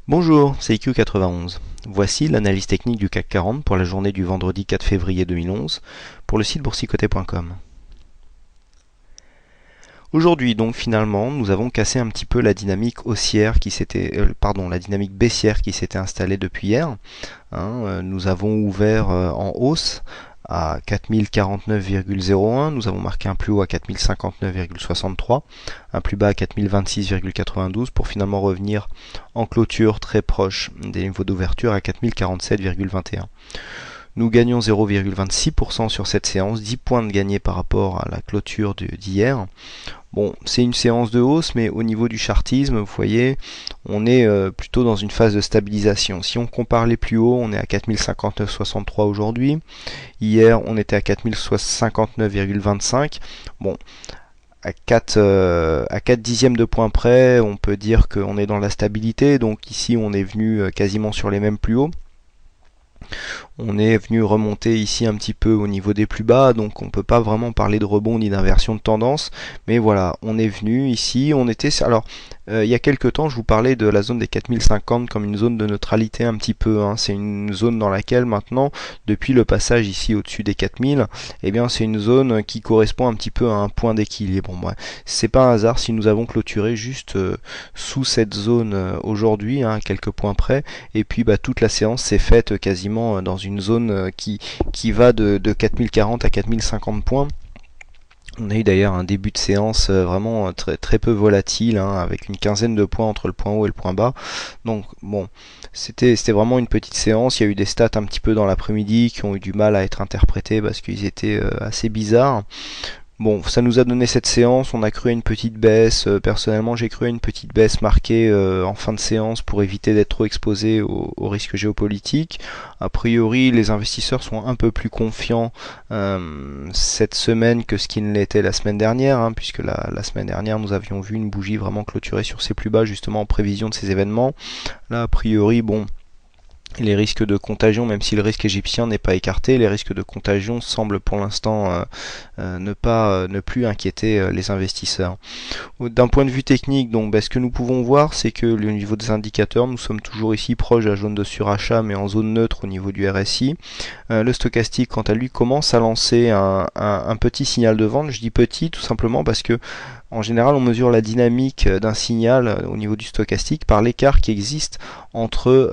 Bonjour, c'est IQ91. Voici l'analyse technique du CAC 40 pour la journée du vendredi 4 février 2011 pour le site boursicoté.com. Aujourd'hui donc finalement nous avons cassé un petit peu la dynamique haussière qui s'était, la dynamique baissière qui s'était installée depuis hier. Nous avons ouvert en hausse à 4049,01, nous avons marqué un plus haut à 4059,63, un plus bas à 4026,92 pour finalement revenir en clôture très proche des niveaux d'ouverture à 4047,21. Nous gagnons 0,26% sur cette séance, 10 points de gagné par rapport à la clôture d'hier. Bon, c'est une séance de hausse, mais au niveau du chartisme, vous voyez, on est plutôt dans une phase de stabilisation. Si on compare les plus hauts, on est à 4059,63 aujourd'hui. Hier, on était à 4059,25. Bon, à 4 dixièmes de point près, on peut dire qu'on est dans la stabilité. Donc ici, on est venu quasiment sur les mêmes plus hauts. On est venu remonter ici un petit peu au niveau des plus bas, donc on ne peut pas vraiment parler de rebond ni d'inversion de tendance, mais voilà, on est venu ici, on était... Alors, il y a quelques temps, je vous parlais de la zone des 4050 comme une zone de neutralité un petit peu, c'est une zone dans laquelle maintenant, depuis le passage ici au-dessus des 4000, eh bien c'est une zone qui correspond un petit peu à un point d'équilibre. Bon, ouais, c'est pas un hasard si nous avons clôturé juste sous cette zone aujourd'hui, à quelques points près, et puis toute la séance s'est faite quasiment dans une zone qui va de 4040 à 4050 points. On a eu d'ailleurs un début de séance vraiment très peu volatile, avec une quinzaine de points entre le point haut et le point bas. Donc bon, c'était vraiment une petite séance. Il y a eu des stats un petit peu dans l'après-midi qui ont eu du mal à être interprétés parce qu'ils étaient assez bizarres. Bon, ça nous a donné cette séance, on a cru à une petite baisse. Personnellement, j'ai cru à une petite baisse marquée en fin de séance pour éviter d'être trop exposé aux risques géopolitiques. A priori, les investisseurs sont un peu plus confiants cette semaine que ce qu'ils ne l'étaient la semaine dernière, puisque la semaine dernière, nous avions vu une bougie vraiment clôturée sur ses plus bas, justement en prévision de ces événements. Là, a priori, bon... Les risques de contagion, même si le risque égyptien n'est pas écarté, les risques de contagion semblent pour l'instant ne plus inquiéter les investisseurs. D'un point de vue technique, donc, ce que nous pouvons voir, c'est que au niveau des indicateurs, nous sommes toujours ici proche de la zone de surachat, mais en zone neutre au niveau du RSI. Le stochastique, quant à lui, commence à lancer un petit signal de vente. Je dis petit tout simplement parce que en général, on mesure la dynamique d'un signal au niveau du stochastique par l'écart qui existe entre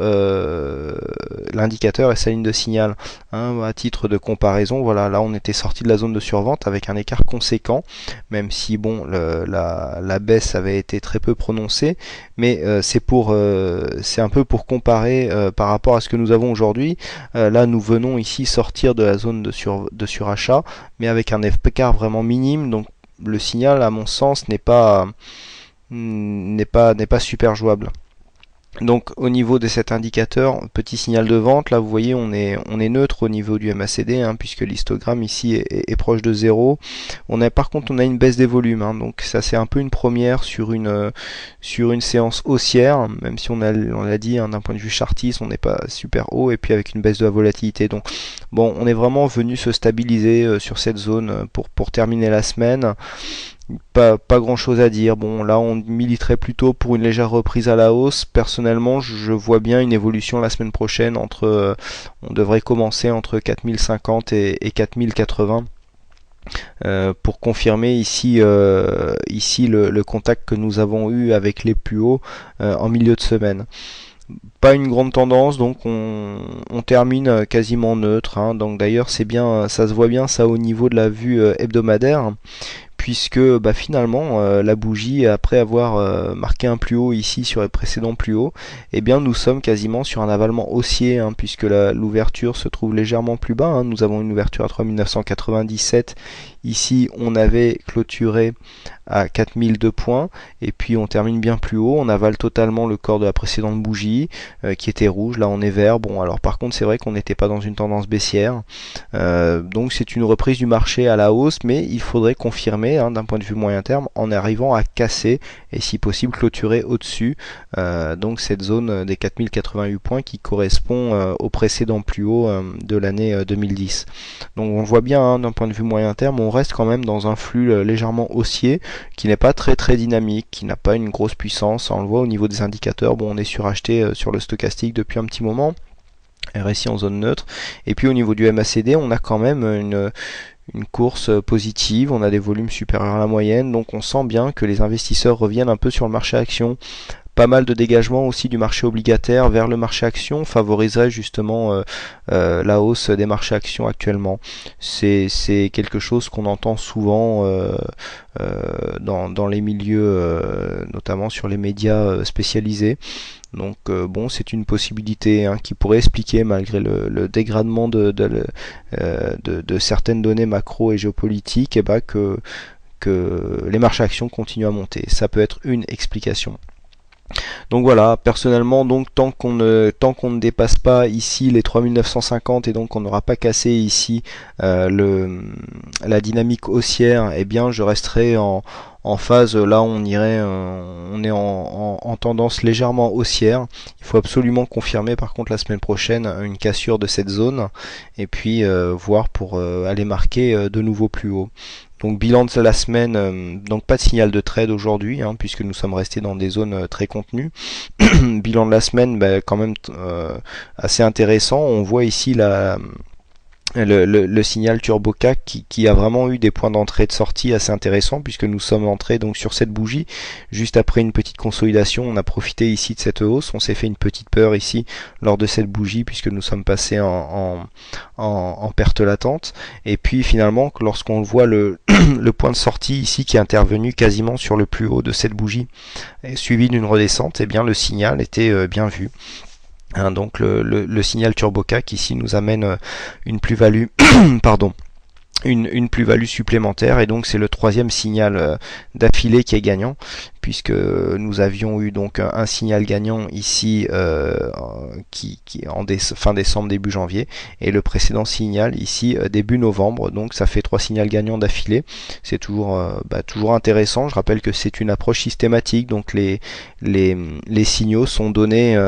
l'indicateur et sa ligne de signal. À titre de comparaison, voilà, là on était sorti de la zone de survente avec un écart conséquent, même si bon, la baisse avait été très peu prononcée, mais c'est un peu pour comparer par rapport à ce que nous avons aujourd'hui. Là, nous venons ici sortir de la zone de surachat, mais avec un écart vraiment minime, donc le signal, à mon sens, n'est pas super jouable. Donc au niveau de cet indicateur, petit signal de vente, là vous voyez on est neutre au niveau du MACD, puisque l'histogramme ici est proche de 0. Par contre on a une baisse des volumes, donc ça c'est un peu une première sur une séance haussière, même si on l'a dit, d'un point de vue chartiste on n'est pas super haut, et puis avec une baisse de la volatilité. Donc bon, on est vraiment venu se stabiliser sur cette zone pour terminer la semaine. Pas grand chose à dire. Bon, là on militerait plutôt pour une légère reprise à la hausse. Personnellement, je vois bien une évolution la semaine prochaine on devrait commencer entre 4050 et 4080 pour confirmer ici le contact que nous avons eu avec les plus hauts en milieu de semaine. Pas une grande tendance, donc on termine quasiment neutre, donc d'ailleurs c'est bien, ça se voit bien ça au niveau de la vue hebdomadaire, puisque finalement la bougie, après avoir marqué un plus haut ici sur les précédents plus hauts, eh bien nous sommes quasiment sur un avalement haussier, puisque l'ouverture se trouve légèrement plus bas. Nous avons une ouverture à 3997, ici on avait clôturé à 4002 points, et puis on termine bien plus haut, on avale totalement le corps de la précédente bougie qui était rouge, là on est vert. Bon, alors par contre c'est vrai qu'on n'était pas dans une tendance baissière, donc c'est une reprise du marché à la hausse, mais il faudrait confirmer d'un point de vue moyen terme en arrivant à casser et si possible clôturer au-dessus, donc cette zone des 4088 points qui correspond au précédent plus haut de l'année 2010. Donc on voit bien d'un point de vue moyen terme, on reste quand même dans un flux légèrement haussier, qui n'est pas très dynamique, qui n'a pas une grosse puissance. On le voit au niveau des indicateurs, bon, on est suracheté sur le stochastique depuis un petit moment, RSI en zone neutre, et puis au niveau du MACD, on a quand même une course positive, on a des volumes supérieurs à la moyenne, donc on sent bien que les investisseurs reviennent un peu sur le marché action. Pas mal de dégagement aussi du marché obligataire vers le marché action favoriserait justement la hausse des marchés actions actuellement. C'est quelque chose qu'on entend souvent dans les milieux, notamment sur les médias spécialisés. Donc bon, c'est une possibilité qui pourrait expliquer, malgré le dégradement de certaines données macro et géopolitiques, que les marchés actions continuent à monter. Ça peut être une explication. Donc voilà, personnellement, donc tant qu'on ne dépasse pas ici les 3950 et donc on n'aura pas cassé ici la dynamique haussière, eh bien je resterai en phase. Là on est en tendance légèrement haussière. Il faut absolument confirmer par contre la semaine prochaine une cassure de cette zone et puis voir pour aller marquer de nouveau plus haut. Donc bilan de la semaine, donc pas de signal de trade aujourd'hui, puisque nous sommes restés dans des zones très contenues. Bilan de la semaine, quand même assez intéressant. On voit ici le signal TurboCAC qui a vraiment eu des points d'entrée et de sortie assez intéressants, puisque nous sommes entrés donc sur cette bougie juste après une petite consolidation. On a profité ici de cette hausse, on s'est fait une petite peur ici lors de cette bougie puisque nous sommes passés en perte latente, et puis finalement lorsqu'on voit le point de sortie ici qui est intervenu quasiment sur le plus haut de cette bougie suivi d'une redescente, et bien le signal était bien vu. Donc le signal TurboCAC ici nous amène une plus-value pardon, une plus-value supplémentaire, et donc c'est le troisième signal d'affilée qui est gagnant, puisque nous avions eu donc un signal gagnant ici qui fin décembre début janvier, et le précédent signal ici début novembre. Donc ça fait 3 signaux gagnants d'affilée. C'est toujours intéressant. Je rappelle que c'est une approche systématique, donc les signaux sont donnés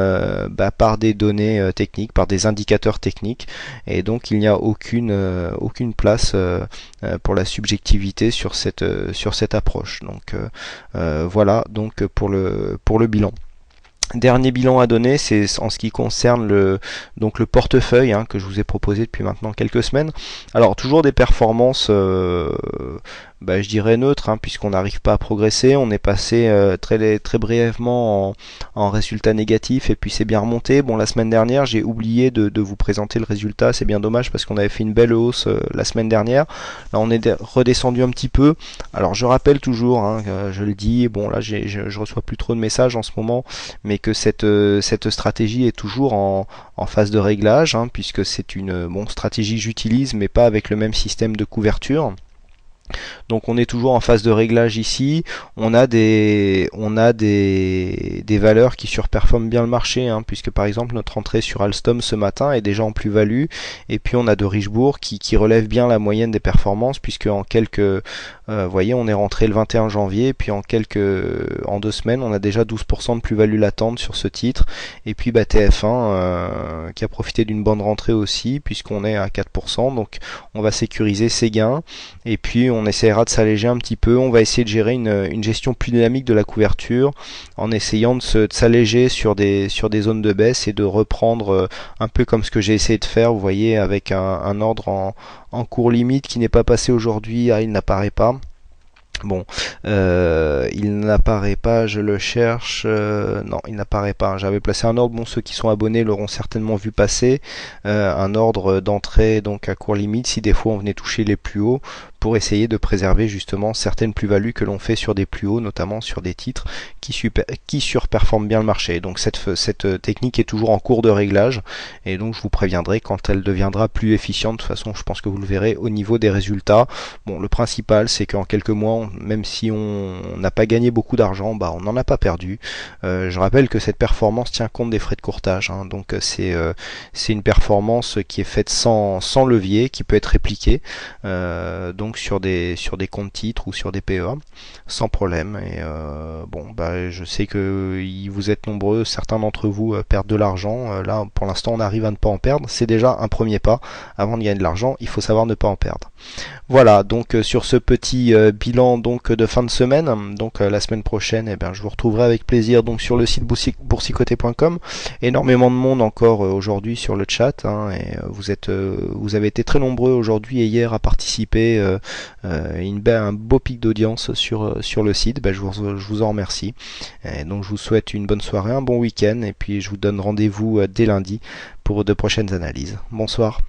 par des données techniques, par des indicateurs techniques, et donc il n'y a aucune place pour la subjectivité sur cette approche. Donc voilà donc pour le bilan. Dernier bilan à donner, c'est en ce qui concerne le portefeuille que je vous ai proposé depuis maintenant quelques semaines. Alors toujours des performances je dirais neutres, puisqu'on n'arrive pas à progresser. On est passé très brièvement en résultat négatif, et puis c'est bien remonté. Bon, la semaine dernière j'ai oublié de vous présenter le résultat, c'est bien dommage parce qu'on avait fait une belle hausse la semaine dernière. Là on est redescendu un petit peu. Alors je rappelle toujours, je le dis, bon là je reçois plus trop de messages en ce moment, mais que cette stratégie est toujours en phase de réglage, puisque c'est une stratégie que j'utilise, mais pas avec le même système de couverture. Donc on est toujours en phase de réglage ici. On a des valeurs qui surperforment bien le marché, puisque par exemple notre entrée sur Alstom ce matin est déjà en plus-value, et puis on a de Richebourg qui relève bien la moyenne des performances, puisque en quelques voyez, on est rentré le 21 janvier, et puis en 2 semaines on a déjà 12% de plus-value latente sur ce titre. Et puis TF1 qui a profité d'une bonne rentrée aussi, puisqu'on est à 4%, donc on va sécuriser ses gains, et puis on essaiera de s'alléger un petit peu. On va essayer de gérer une gestion plus dynamique de la couverture, en essayant de s'alléger sur des zones de baisse, et de reprendre un peu comme ce que j'ai essayé de faire, vous voyez, avec un ordre en cours limite qui n'est pas passé aujourd'hui. Il n'apparaît pas. Bon, il n'apparaît pas, je le cherche, non, il n'apparaît pas. J'avais placé un ordre, ceux qui sont abonnés l'auront certainement vu passer, un ordre d'entrée donc à court limite, si des fois on venait toucher les plus hauts, pour essayer de préserver justement certaines plus-values que l'on fait sur des plus hauts, notamment sur des titres qui surperforment bien le marché. Donc cette technique est toujours en cours de réglage, et donc je vous préviendrai quand elle deviendra plus efficiente. De toute façon, je pense que vous le verrez au niveau des résultats. Bon, le principal, c'est qu'en quelques mois, même si on n'a pas gagné beaucoup d'argent, bah, on n'en a pas perdu. Je rappelle que cette performance tient compte des frais de courtage, hein, donc c'est une performance qui est faite sans levier, qui peut être répliquée donc sur des comptes titres ou sur des PEA sans problème. Et bon, bah, je sais que vous êtes nombreux, certains d'entre vous perdent de l'argent. Là, pour l'instant, on arrive à ne pas en perdre. C'est déjà un premier pas. Avant de gagner de l'argent, il faut savoir ne pas en perdre. Voilà, donc sur ce petit bilan donc de fin de semaine, donc la semaine prochaine, eh bien, je vous retrouverai avec plaisir donc sur le site boursicoté.com. Énormément de monde encore aujourd'hui sur le chat, hein, et vous avez été très nombreux aujourd'hui et hier à participer, un beau pic d'audience sur le site. Ben, je vous en remercie. Et donc je vous souhaite une bonne soirée, un bon week-end, et puis je vous donne rendez-vous dès lundi pour de prochaines analyses. Bonsoir.